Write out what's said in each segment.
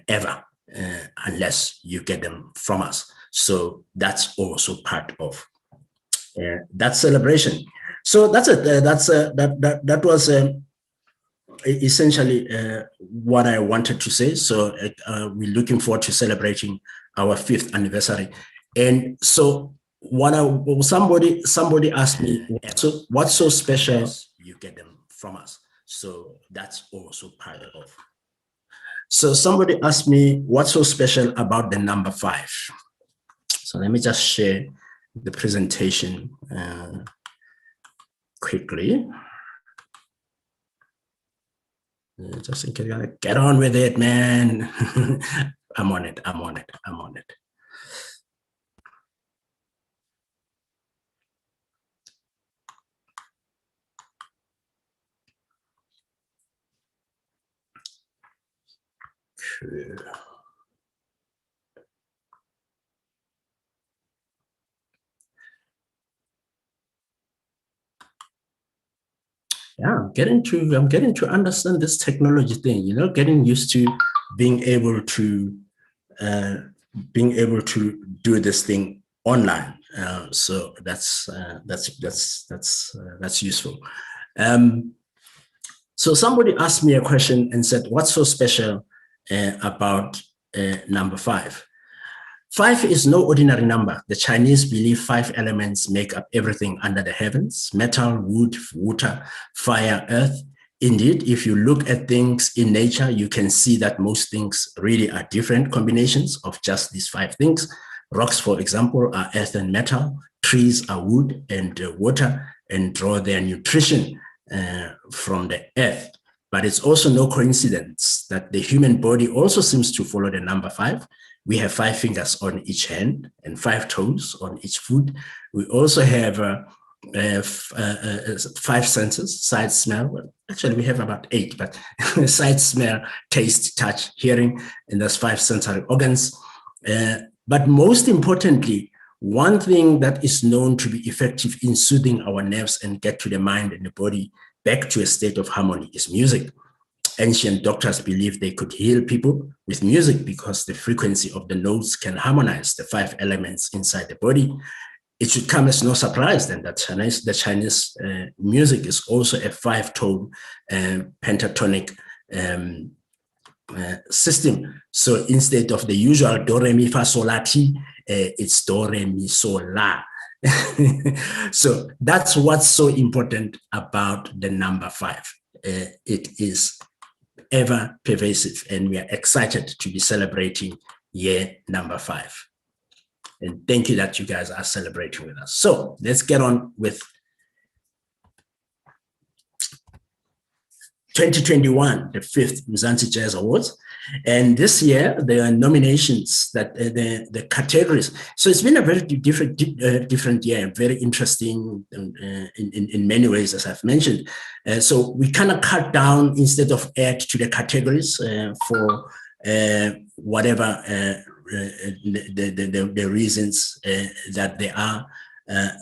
ever, unless you get them from us. So that's also part of that celebration. So that's it. That was essentially what I wanted to say. So we're looking forward to celebrating our 5th anniversary. And so somebody asked me, so what's so special? You get them from us. So that's also part of. So somebody asked me, what's so special about the number 5? So let me just share the presentation quickly. Just in case you're gonna get on with it, man. I'm on it. Cool. Yeah, I'm getting to understand this technology thing, you know, getting used to being able to do this thing online. So that's useful. So somebody asked me a question and said, what's so special about number 5? 5 is no ordinary number. The Chinese believe 5 elements make up everything under the heavens: metal, wood, water, fire, earth. Indeed, if you look at things in nature, you can see that most things really are different combinations of just these 5 things. Rocks, for example, are earth and metal. Trees are wood and water and draw their nutrition from the earth. But it's also no coincidence that the human body also seems to follow the number 5. We have 5 fingers on each hand and 5 toes on each foot. We also have 5 senses: sight, smell. Well, actually, we have about 8, but sight, smell, taste, touch, hearing, and there's 5 sensory organs. But most importantly, one thing that is known to be effective in soothing our nerves and get to the mind and the body back to a state of harmony is music. Ancient doctors believed they could heal people with music because the frequency of the notes can harmonize the 5 elements inside the body. It should come as no surprise then that the Chinese music is also a 5-tone pentatonic system. So instead of the usual do, re, mi, fa, sol, la, ti, it's do, re, mi, sol, la. So that's what's so important about the number 5. It is ever pervasive, and we are excited to be celebrating year number 5. And thank you that you guys are celebrating with us. So let's get on with 2021, the 5th Mzantsi Jazz Awards. And this year, there are nominations, that the categories. So it's been a very different year, very interesting in many ways, as I've mentioned. So we kind of cut down instead of add to the categories for whatever the reasons that they are.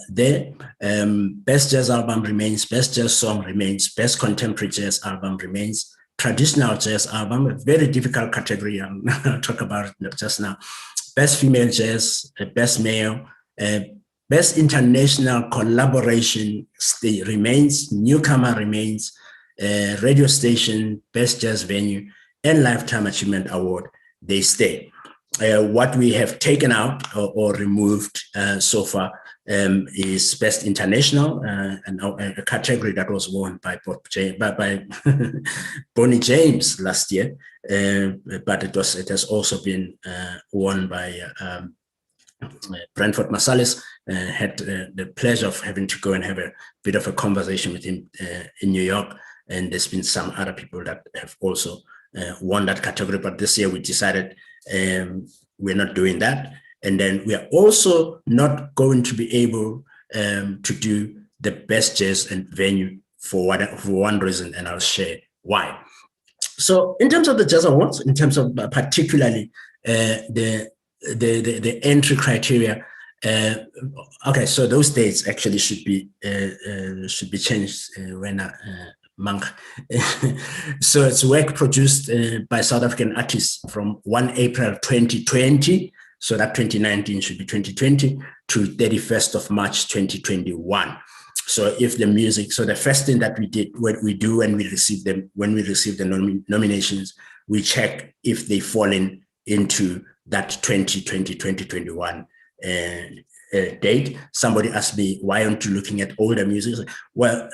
There. Best jazz album remains, best jazz song remains, best contemporary jazz album remains, traditional jazz album, a very difficult category, I'll talk about it just now, best female jazz, best male, best international collaboration remains, newcomer remains, radio station, best jazz venue, and lifetime achievement award, they stay. What we have taken out or removed so far is best international, and a category that was won by Bonnie James last year, but it has also been won by Brentford Marsalis. Had the pleasure of having to go and have a bit of a conversation with him in New York, and there's been some other people that have also won that category, but this year we decided we're not doing that. And then we are also not going to be able to do the best jazz and venue for one reason, and I'll share why. So in terms of the Jazz Awards, in terms of particularly the entry criteria, okay, so those dates actually should be changed when monk. So it's work produced by South African artists from 1 April 2020, so that 2019 should be 2020, to 31st of March 2021. So if the music, so the first thing that we did, what we do when we receive them, when we receive the nominations, we check if they fall into that 2020-2021 date. Somebody asked me, why aren't you looking at older music? Well,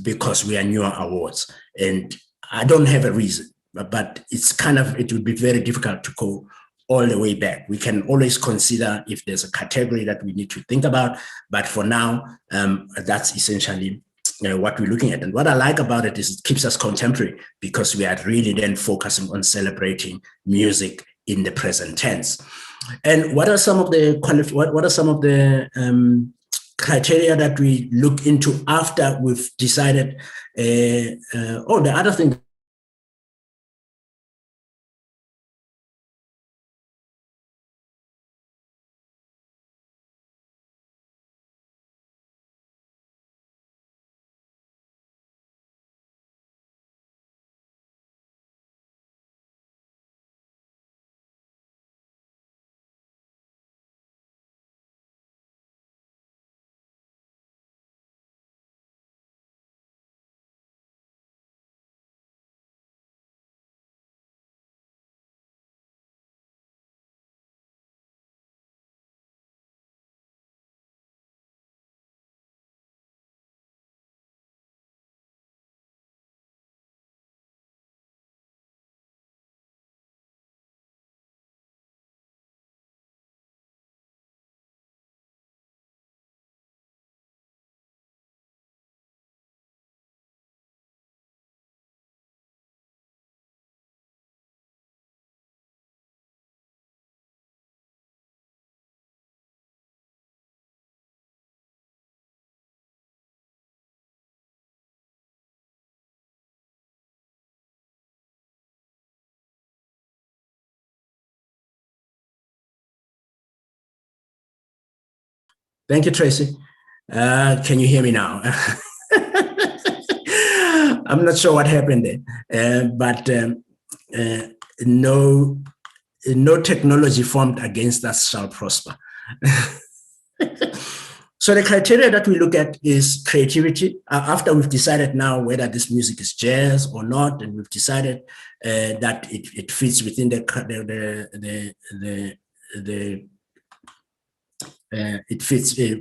because we are newer awards, and I don't have a reason, but it's kind of, it would be very difficult to go all the way back. We can always consider if there's a category that we need to think about, but for now, that's essentially what we're looking at. And what I like about it is it keeps us contemporary, because we are really then focusing on celebrating music in the present tense. And what are some of the criteria that we look into after we've decided? The other thing. Thank you, Tracy. Can you hear me now? I'm not sure what happened there, but no technology formed against us shall prosper. So the criteria that we look at is creativity. After we've decided now whether this music is jazz or not, and we've decided that it fits within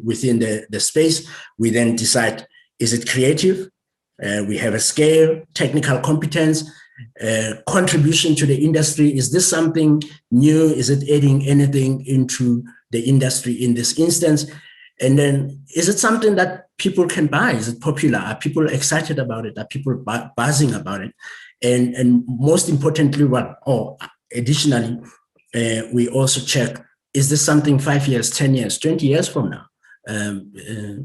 within the space, we then decide, is it creative? We have a scale, technical competence, contribution to the industry. Is this something new? Is it adding anything into the industry in this instance? And then, is it something that people can buy? Is it popular? Are people excited about it? Are people buzzing about it? And most importantly, additionally, we also check, is this something 5 years, 10 years, 20 years from now,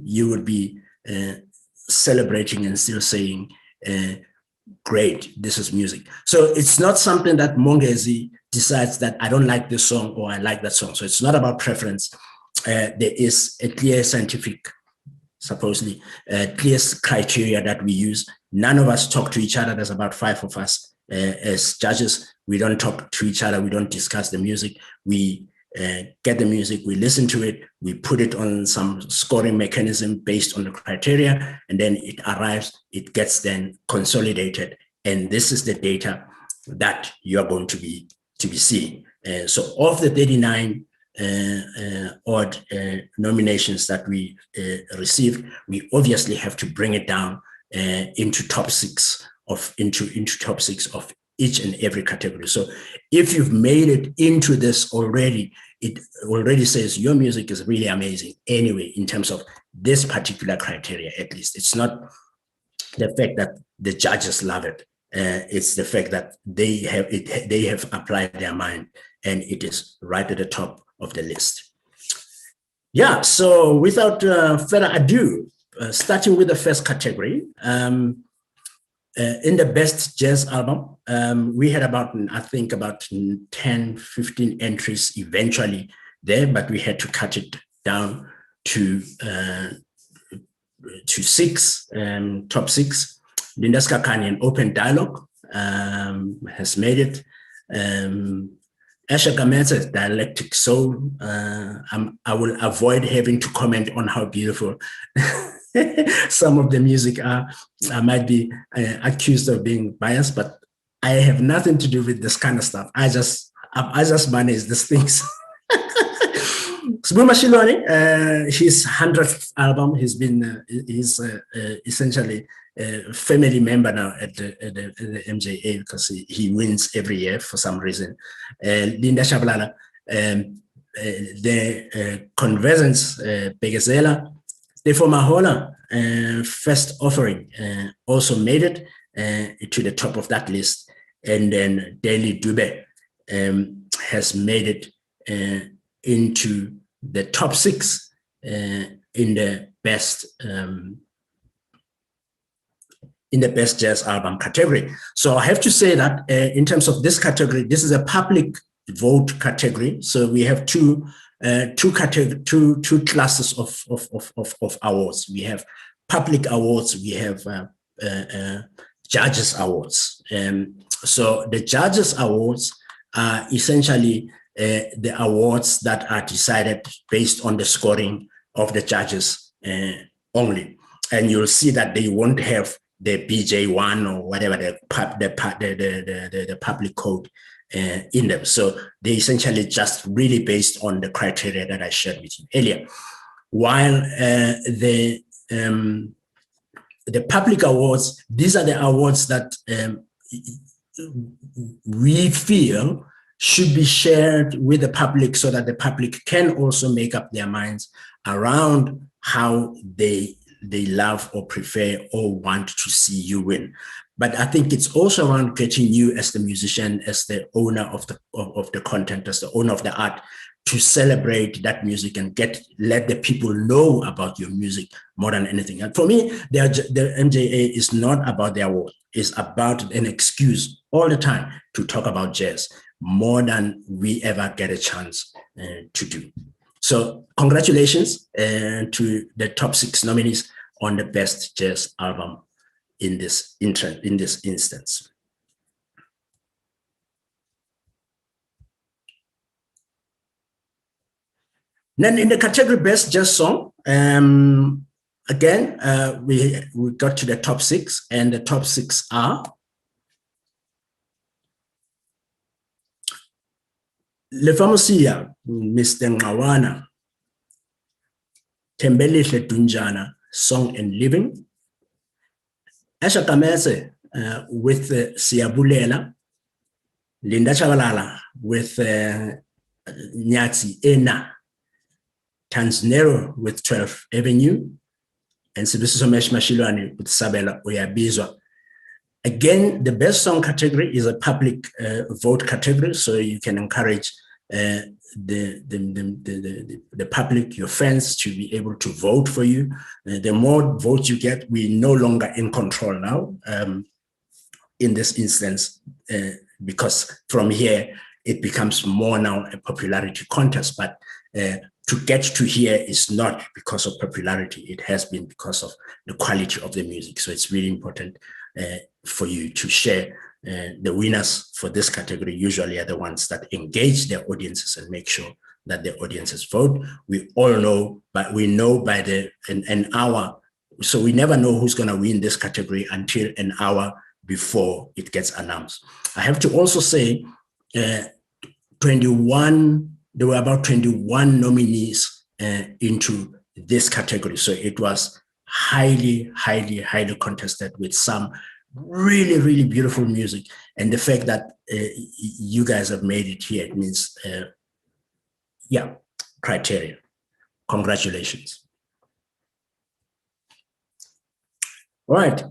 you would be celebrating and still saying, great, this is music. So it's not something that Mongezi decides that I don't like this song or I like that song. So it's not about preference. There is a clear scientific, supposedly, clear criteria that we use. None of us talk to each other. There's about 5 of us as judges. We don't talk to each other. We don't discuss the music. We get the music, we listen to it, we put it on some scoring mechanism based on the criteria, and then it arrives, it gets then consolidated, and this is the data that you are going to be seeing. So of the 39 odd nominations that we received, we obviously have to bring it down into top six of each and every category. So if you've made it into this already, it already says your music is really amazing anyway, in terms of this particular criteria, at least. It's not the fact that the judges love it. It's the fact that they have applied their mind, and it is right at the top of the list. Yeah, so without further ado, starting with the first category, in the best jazz album, we had about 10, 15 entries eventually there, but we had to cut it down to 6, top 6. Linda Skakani, an open dialogue, has made it. Asha Gamet's dialectic soul. I will avoid having to comment on how beautiful some of the music are. I might be accused of being biased, but I have nothing to do with this kind of stuff. I just manage these things. Sibuma Shilwane, his 100th album, he's essentially a family member now at the MJA because he wins every year for some reason. Linda Tshabalala, the Convergence, Begezela, the Mahola first offering also made it to the top of that list. And then Daily Dube has made it into the top 6 in the best jazz album category. So I have to say that in terms of this category, this is a public vote category. So we have two classes of awards. We have public awards. We have judges awards. So the judges awards are essentially the awards that are decided based on the scoring of the judges only. And you'll see that they won't have the BJ1 or whatever the public code in them. So they essentially just really based on the criteria that I shared with you earlier. While the public awards, these are the awards that we feel should be shared with the public so that the public can also make up their minds around how they love or prefer or want to see you win. But I think it's also around getting you as the musician, as the owner of the content, as the owner of the art, to celebrate that music and let the people know about your music more than anything. And for me, the MJA is not about the award. It's about an excuse all the time to talk about jazz more than we ever get a chance to do. So congratulations to the top 6 nominees on the best jazz album in this instance. Then in the category best jazz song, again, we got to the top 6, and the top 6 are Le Famosia, Mr. Ngawana, Tembelihle Dunjana, Song and Living, Asha Kamese with Siyabulela, Linda Tshabalala with Nyatsi Ena, Tanzanero with 12th Avenue, and Sibiso Mashilwane with Sabela Uyabizwa. Again, the best song category is a public vote category, so you can encourage the public, your fans, to be able to vote for you. The more votes you get, we're no longer in control now in this instance, because from here, it becomes more now a popularity contest. But to get to here is not because of popularity. It has been because of the quality of the music. So it's really important for you to share. The winners for this category usually are the ones that engage their audiences and make sure that the audiences vote. We all know, but we know by an hour. So we never know who's going to win this category until an hour before it gets announced. I have to also say 21, there were about 21 nominees into this category. So it was highly contested with some really, really beautiful music. And the fact that you guys have made it here, it means, yeah, criteria. Congratulations. All right.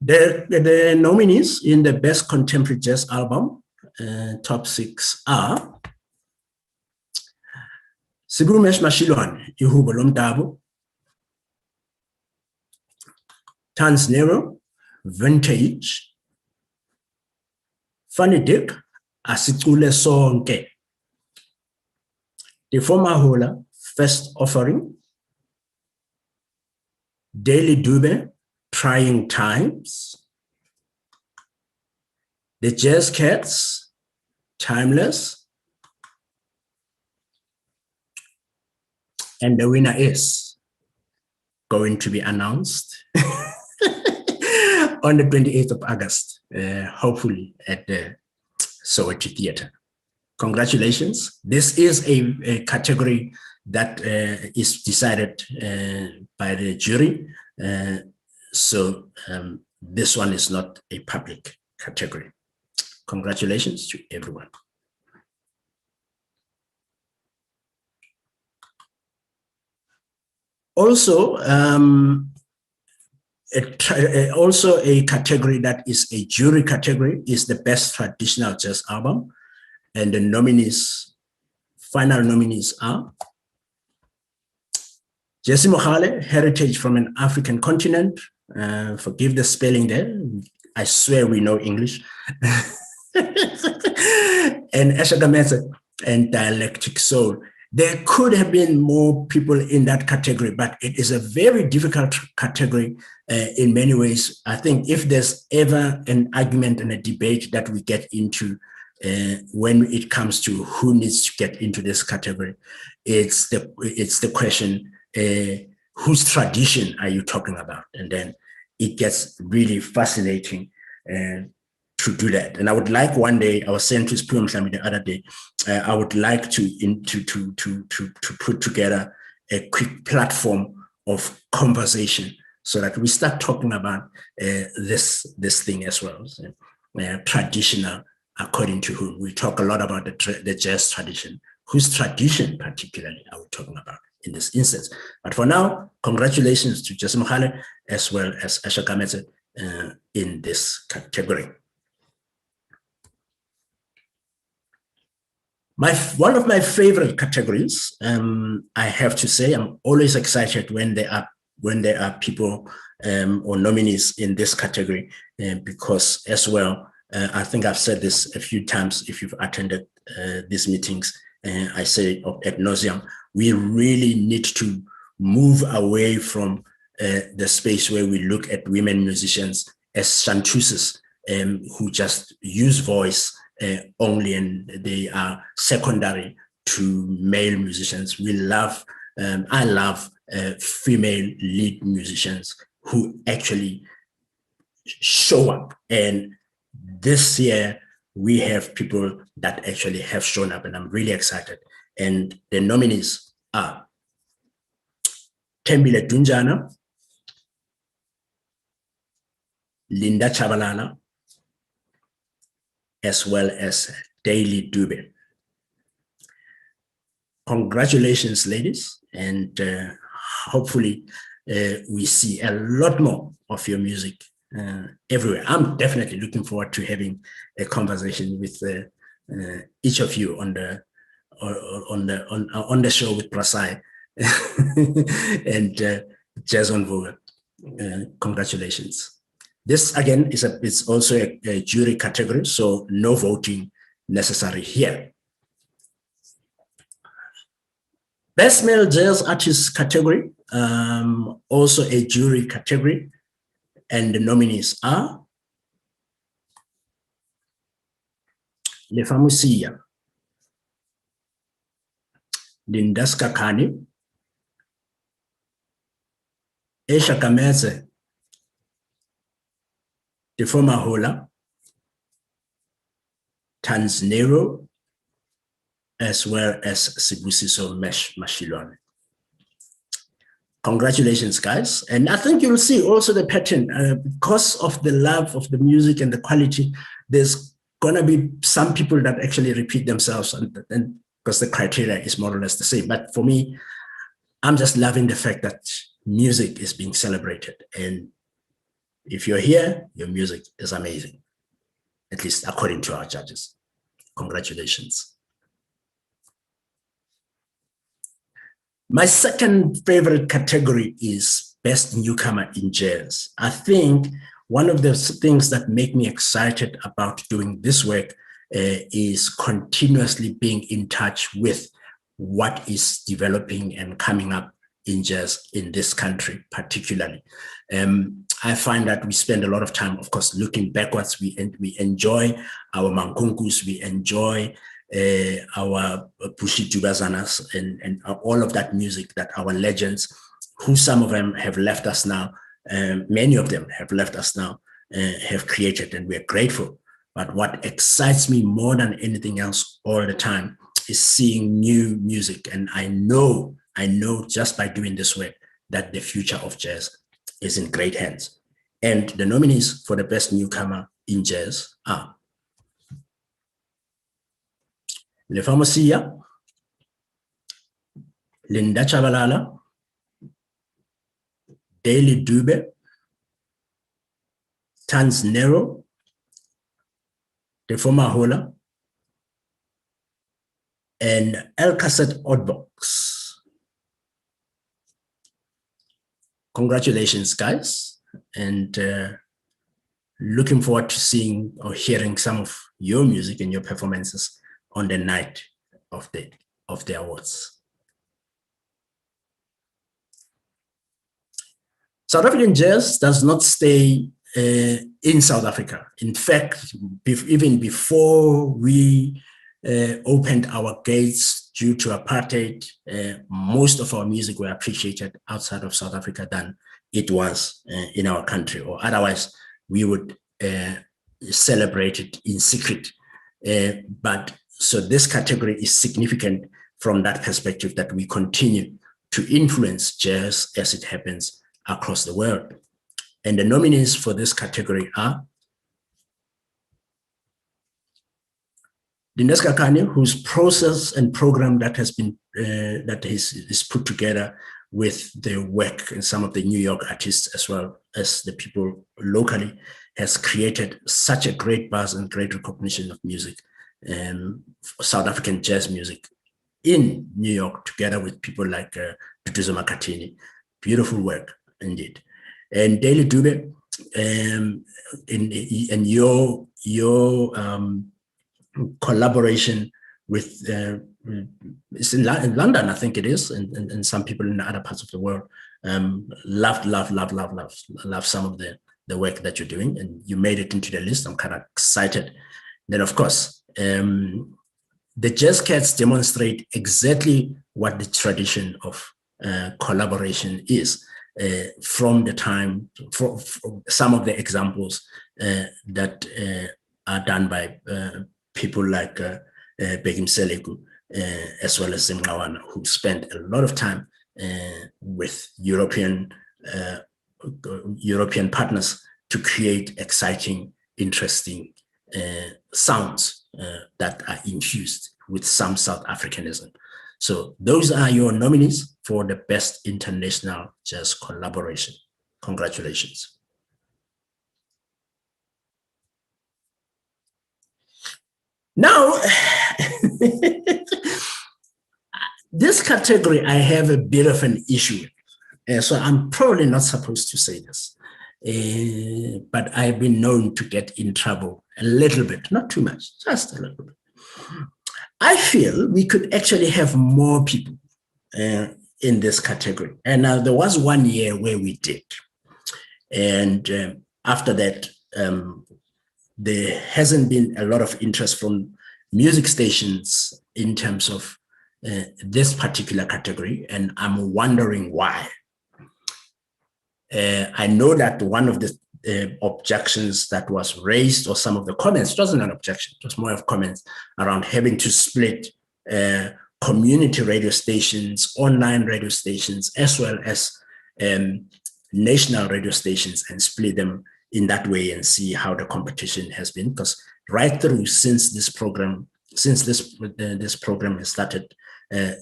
The nominees in the Best Contemporary Jazz Album, top 6 are Sibumesh Mashilwane, Ihubo Lomdabo, Tanzanero, Vintage, Funny Dick, Asicule Sonke, The Former Hola, First Offering, Daily Dube, Trying Times, The Jazz Cats, Timeless, and the winner is going to be announced on the 28th of August, hopefully at the Soweto Theatre. Congratulations. This is a category that is decided by the jury. So this one is not a public category. Congratulations to everyone. Also, also a category that is a jury category is the best traditional jazz album. And the nominees, final nominees are Jesse Mohale, Heritage from an African Continent. Forgive the spelling there. I swear we know English. And Ashaka Method and Dialectic Soul. There could have been more people in that category, but it is a very difficult category in many ways. I think if there's ever an argument and a debate that we get into when it comes to who needs to get into this category, it's the question, whose tradition are you talking about? And then it gets really fascinating to do that. And I would like one day, I was saying to Spio Mhlami the other day, I would like to put together a quick platform of conversation so that we start talking about this thing as well. So, traditional, according to whom. We talk a lot about the jazz tradition. Whose tradition particularly are we talking about in this instance? But for now, congratulations to Jesse Mohale as well as Ashaka Method in this category. One of my favorite categories, I have to say, I'm always excited when there are people or nominees in this category, because as well, I think I've said this a few times if you've attended these meetings, I say ad nauseum, we really need to move away from the space where we look at women musicians as chanteuses who just use voice only, and they are secondary to male musicians. We love, I love female lead musicians who actually show up. And this year we have people that actually have shown up, and I'm really excited. And the nominees are Tembile Dunjana, Linda Tshabalala, as well as Daily Dube. Congratulations, ladies, and hopefully we see a lot more of your music everywhere. I'm definitely looking forward to having a conversation with each of you on the show with Prasai and Jazz on Vogue. Congratulations. This again it's also a jury category, so no voting necessary here. Best Male Jazz Artist category, also a jury category, and the nominees are Lefamusia, Lindaska Kani, Esha Kameze, the former Hola, Tanzanero, as well as Sibusiso Mesh Mashilwane. Congratulations, guys. And I think you'll see also the pattern, because of the love of the music and the quality, there's gonna be some people that actually repeat themselves, and because the criteria is more or less the same. But for me, I'm just loving the fact that music is being celebrated. And if you're here, your music is amazing, at least according to our judges. Congratulations. My second favorite category is Best Newcomer in Jazz. I think one of the things that make me excited about doing this work is continuously being in touch with what is developing and coming up in jazz in this country, particularly. I find that we spend a lot of time, of course, looking backwards. We enjoy our mankunkus, we enjoy our Pushi Tubazanas and all of that music that our legends, who some of them have left us now, many of them have left us now, have created, and we're grateful. But what excites me more than anything else all the time is seeing new music. And I know just by doing this work that the future of jazz is in great hands. And the nominees for the best newcomer in jazz are Le Famosia, Linda Tshabalala, Daily Dube, Tans Nero, the former Hola, and El Cassette Oddbox. Congratulations, guys, and looking forward to seeing or hearing some of your music and your performances on the night of the awards. South African jazz does not stay in South Africa. In fact, even before we opened our gates due to apartheid, most of our music were appreciated outside of South Africa than it was in our country, or otherwise we would celebrate it in secret. But so this category is significant from that perspective, that we continue to influence jazz as it happens across the world. And the nominees for this category are Dinesh Kanye, whose process and program that has been is put together with the work and some of the New York artists as well as the people locally, has created such a great buzz and great recognition of music, South African jazz music in New York, together with people like Duduzo Makhathini. Beautiful work indeed. And Daily Dube, in your collaboration with it's in London, I think it is, and some people in other parts of the world, love some of the work that you're doing, and you made it into the list. I'm kind of excited. Then, of course, the Jazz Cats demonstrate exactly what the tradition of collaboration is, from the time, for some of the examples that are done by people like Begum Seleku, as well as Zimrawana, who spent a lot of time with European partners to create exciting, interesting sounds that are infused with some South Africanism. So those are your nominees for the best international jazz collaboration. Congratulations. Now, this category, I have a bit of an issue with. So I'm probably not supposed to say this, but I've been known to get in trouble a little bit, not too much, just a little bit. I feel we could actually have more people in this category. And there was one year where we did. And after that, there hasn't been a lot of interest from music stations in terms of this particular category, and I'm wondering why. I know that one of the objections that was raised, or some of the comments, it wasn't an objection, it was more of comments around having to split community radio stations, online radio stations, as well as national radio stations, and split them in that way and see how the competition has been. Because right through since this program has started,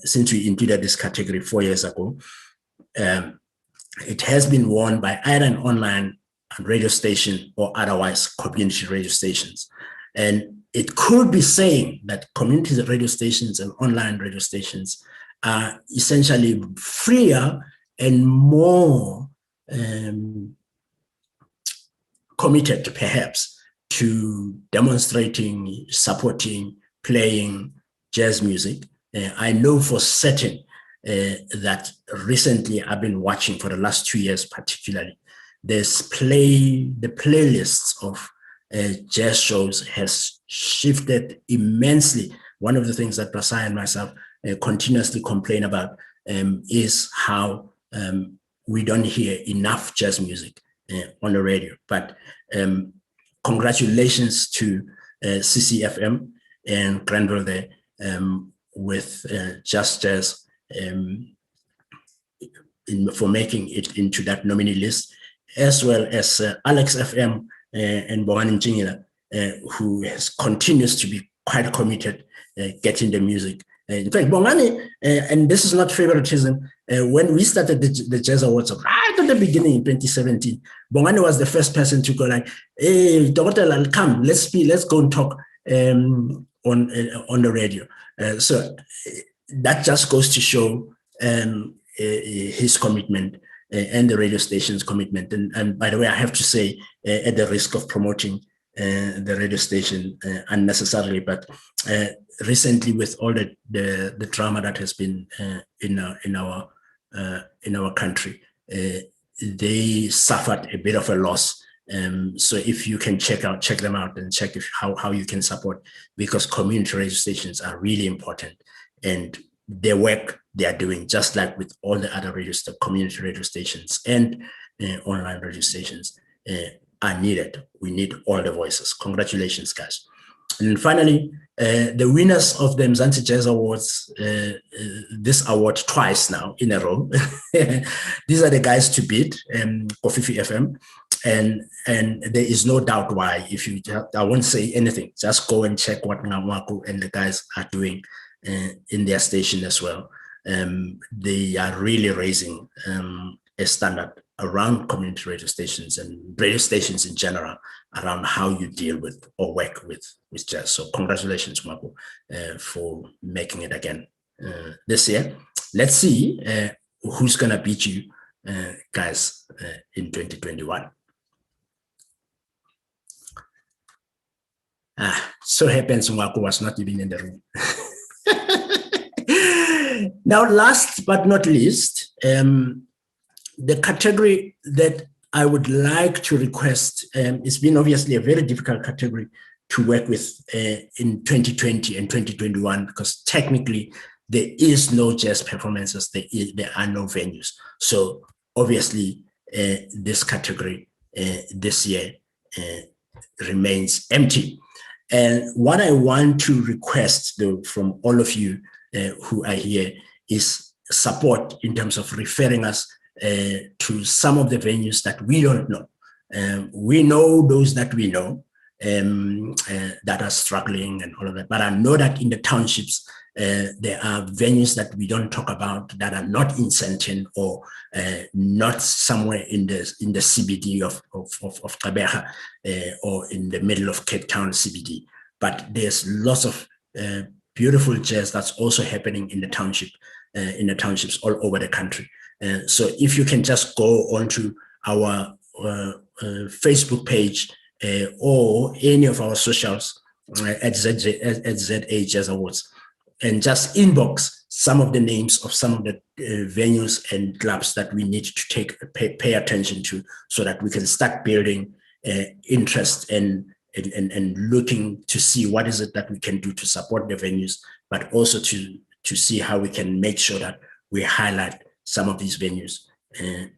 since we included this category 4 years ago, it has been won by either an online radio station or otherwise community radio stations. And it could be saying that community radio stations and online radio stations are essentially freer and more committed, perhaps, to demonstrating, supporting, playing jazz music. I know for certain that recently I've been watching, for the last 2 years particularly, the playlists of jazz shows has shifted immensely. One of the things that Prasai and myself continuously complain about is how we don't hear enough jazz music on the radio. But congratulations to CCFM and Granville there with Just Jazz for making it into that nominee list, as well as Alex FM and Bongani Mjingila, who continues to be quite committed getting the music. In fact, Bongani, and this is not favoritism, when we started the Jazz Awards right at the beginning in 2017, Bongani was the first person to go like, hey, Dr. I'll come, let's go and talk on the radio. So that just goes to show his commitment and the radio station's commitment. And by the way, I have to say, at the risk of promoting the radio station unnecessarily, but recently with all the drama that has been in our country, they suffered a bit of a loss. So if you can check them out and check how you can support, because community radio stations are really important, and their work they are doing, just like with all the other community radio stations and online radio stations, are needed. We need all the voices. Congratulations, guys. And finally, the winners of the Mzantsi Jazz Awards, this award twice now in a row. These are the guys to beat, Kofifi FM. And there is no doubt why. I won't say anything, just go and check what Ngamaku and the guys are doing in their station as well. They are really raising a standard around community radio stations and radio stations in general around how you deal with or work with jazz. So congratulations, Mako, for making it again this year. Let's see who's going to beat you guys in 2021. So happens Mako was not even in the room. Now, last but not least, the category that I would like to request, it's been obviously a very difficult category to work with in 2020 and 2021, because technically there is no jazz performances, there are no venues. So obviously this category this year remains empty. And what I want to request though from all of you who are here is support in terms of referring us to some of the venues that we don't know. We know those that we know that are struggling and all of that, but I know that in the townships, there are venues that we don't talk about that are not in Sandton or not somewhere in the CBD of Gqeberha or in the middle of Cape Town CBD. But there's lots of beautiful jazz that's also happening in the townships all over the country. So if you can just go onto our Facebook page or any of our socials at ZA Jazz Awards, and just inbox some of the names of some of the venues and clubs that we need to pay attention to, so that we can start building interest and looking to see what is it that we can do to support the venues, but also to see how we can make sure that we highlight some of these venues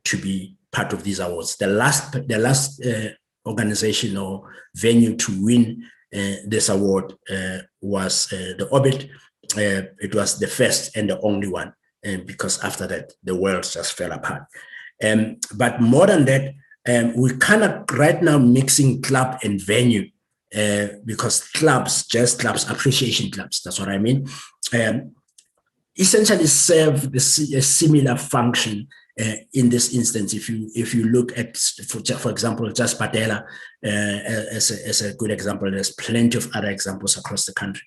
to be part of these awards. The last organization or venue to win this award was the Orbit. It was the first and the only one, because after that, the world just fell apart. But more than that, we're kind of right now mixing club and venue, because clubs, jazz clubs, appreciation clubs, that's what I mean, essentially serve a similar function in this instance. If you look at, for example, just Tshabalala as a good example, there's plenty of other examples across the country.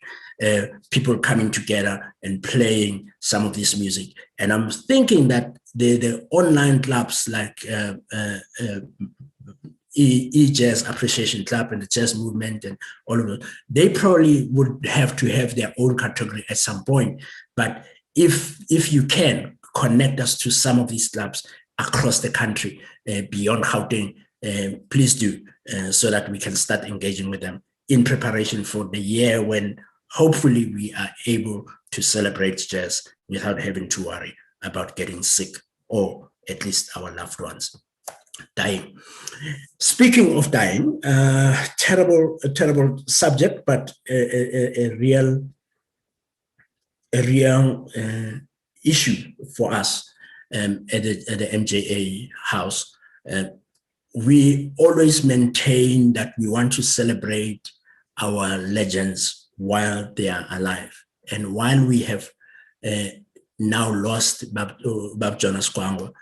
People coming together and playing some of this music. And I'm thinking that the online clubs like E-Jazz Appreciation Club and the Jazz Movement and all of those, they probably would have to have their own category at some point. But if you can connect us to some of these clubs across the country, beyond Gauteng, please do, so that we can start engaging with them in preparation for the year when hopefully we are able to celebrate jazz without having to worry about getting sick or at least our loved ones dying. Speaking of dying, a terrible subject, but a real issue for us at the MJA house. We always maintain that we want to celebrate our legends while they are alive. And while we have now lost Bab Jonas Kwango,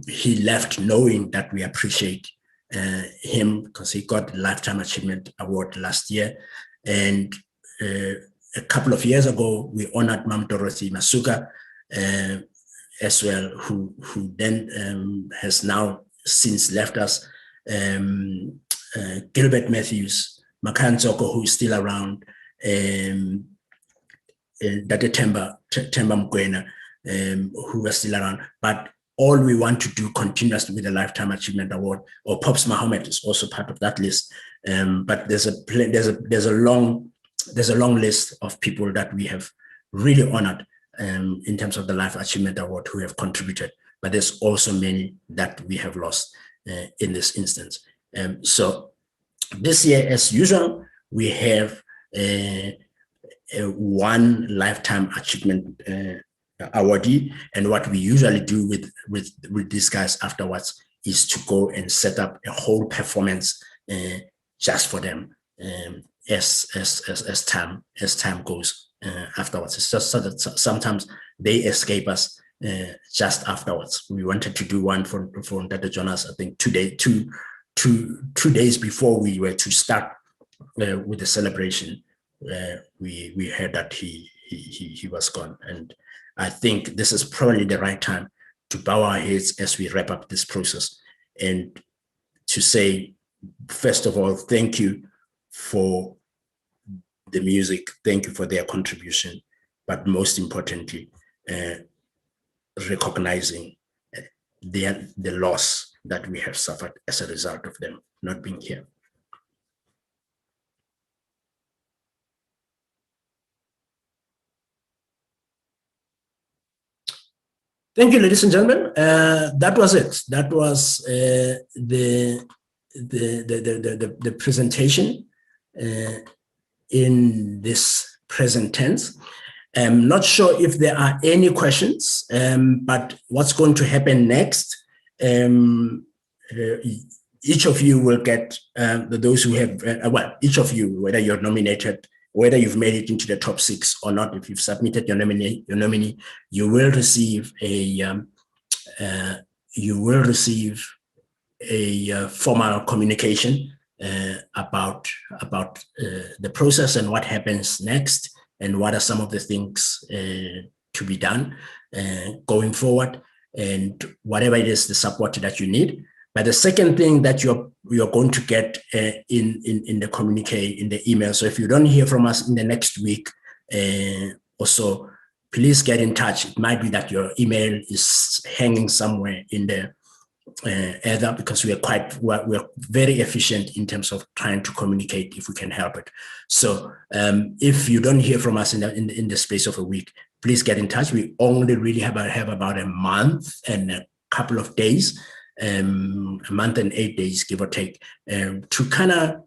he left knowing that we appreciate him because he got the Lifetime Achievement Award last year. And a couple of years ago, we honored Mam Dorothy Masuka as well, who then has now since left us. Gilbert Matthews, Makan Zoko, who is still around, Date Temba Mkwena, who are still around. But all we want to do continuously with the Lifetime Achievement Award, or Pops Muhammad is also part of that list. But there's a long list of people that we have really honored in terms of the Life Achievement Award who have contributed, but there's also many that we have lost in this instance. So this year, as usual, we have one Lifetime Achievement awardee, and what we usually do with these guys afterwards is to go and set up a whole performance just for them as time goes afterwards. It's just so that sometimes they escape us just afterwards. We wanted to do one for Dr. Jonas, I think 2 days before we were to start with the celebration. We heard that he was gone, and I think this is probably the right time to bow our heads as we wrap up this process and to say, first of all, thank you for the music, thank you for their contribution, but most importantly, recognizing the loss that we have suffered as a result of them not being here. Thank you, ladies and gentlemen. That was it. That was the presentation in this present tense. I'm not sure if there are any questions, but what's going to happen next? Each of you will get, those who have, each of you, whether you're nominated, whether you've made it into the top 6 or not, if you've submitted your nominee, you will receive a formal communication about the process and what happens next, and what are some of the things to be done going forward, and whatever it is, the support that you need. But the second thing that you're going to get in the communique, in the email, so if you don't hear from us in the next week or so, please get in touch. It might be that your email is hanging somewhere in the either, because we're very efficient in terms of trying to communicate if we can help it. So if you don't hear from us in the space of a week, please get in touch. We only really have about a month and a couple of days, a month and 8 days, give or take, to kind of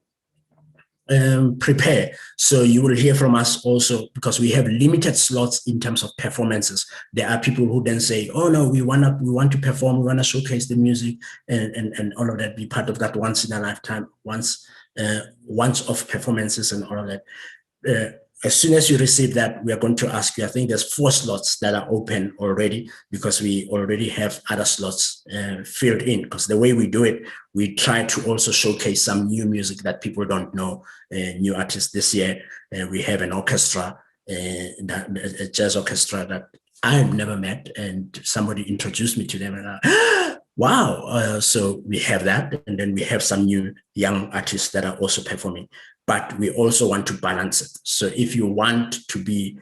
prepare. So you will hear from us also, because we have limited slots in terms of performances. There are people who then say, oh no, we want to perform, we want to showcase the music and all of that, be part of that once in a lifetime, once off performances and all of that. As soon as you receive that, we are going to ask you, I think there's 4 slots that are open already, because we already have other slots filled in, because the way we do it, we try to also showcase some new music that people don't know, new artists. This year. We have an orchestra, a jazz orchestra that I've never met, and somebody introduced me to them, and wow. So we have that, and then we have some new young artists that are also performing. But we also want to balance it. So if you want to be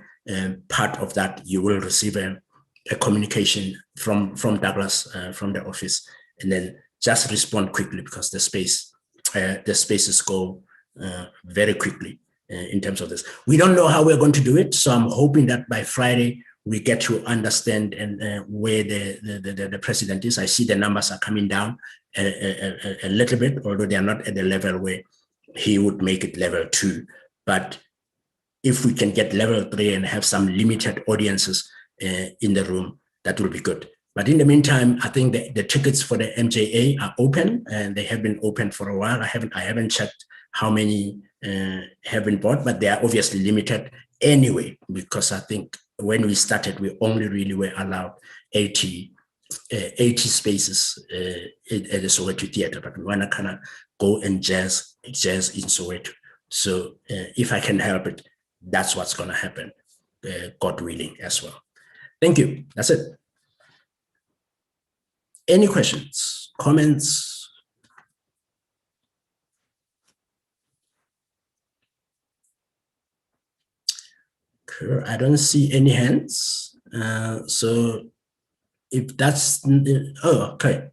part of that, you will receive a a communication from Douglas, from the office, and then just respond quickly, because the spaces go very quickly in terms of this. We don't know how we're going to do it, so I'm hoping that by Friday we get to understand where the president is. I see the numbers are coming down a little bit, although they are not at the level where he would make it level 2. But if we can get level 3 and have some limited audiences in the room, that will be good. But in the meantime, I think the tickets for the MJA are open, and they have been open for a while. I haven't checked how many have been bought, but they are obviously limited anyway, because I think when we started, we only really were allowed 80 spaces at the Soweto Theatre, but we want to kind of go and jazz in Soweto. So if I can help it, that's what's going to happen, God willing, as well. Thank you. That's it. Any questions, comments? Cool. I don't see any hands. So if that's, oh, okay.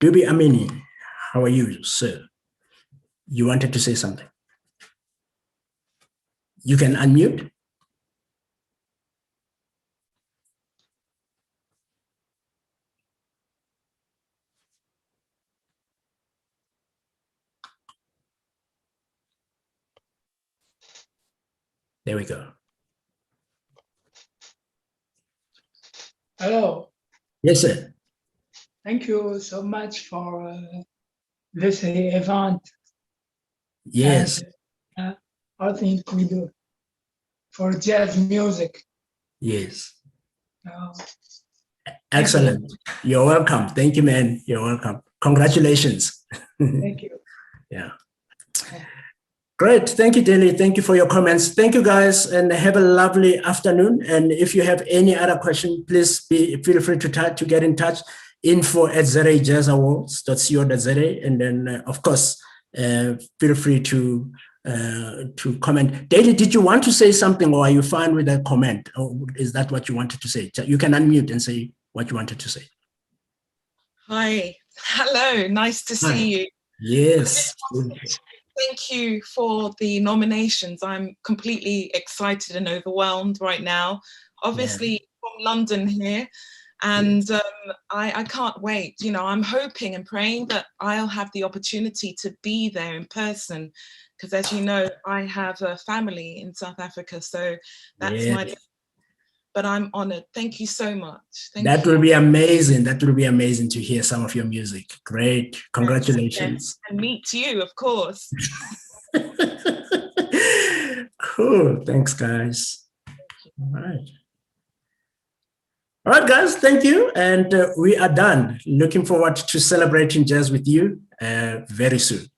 Dubi Amini, how are you, sir? You wanted to say something? You can unmute. There we go. Hello. Yes, sir. Thank you so much for this event. Yes. And, I think we do for jazz music. Yes. Excellent. You're welcome. Thank you, man. You're welcome. Congratulations. Thank you. Yeah. Great. Thank you, Deli. Thank you for your comments. Thank you, guys, and have a lovely afternoon. And if you have any other question, please feel free to get in touch. info@zarejazzawards.co.za. And then, of course, feel free to comment. Deli, did you want to say something, or are you fine with that comment? Or is that what you wanted to say? You can unmute and say what you wanted to say. Hi. Hello. Nice to see you. Yes. Thank you for the nominations. I'm completely excited and overwhelmed right now. Obviously, from London here, and I can't wait. You know, I'm hoping and praying that I'll have the opportunity to be there in person, because as you know, I have a family in South Africa, so that's my. But I'm honored. Thank you so much. That will be amazing. That will be amazing to hear some of your music. Great. Congratulations. And meet you, of course. Cool. Thanks, guys. All right. All right, guys. Thank you. And we are done. Looking forward to celebrating jazz with you very soon.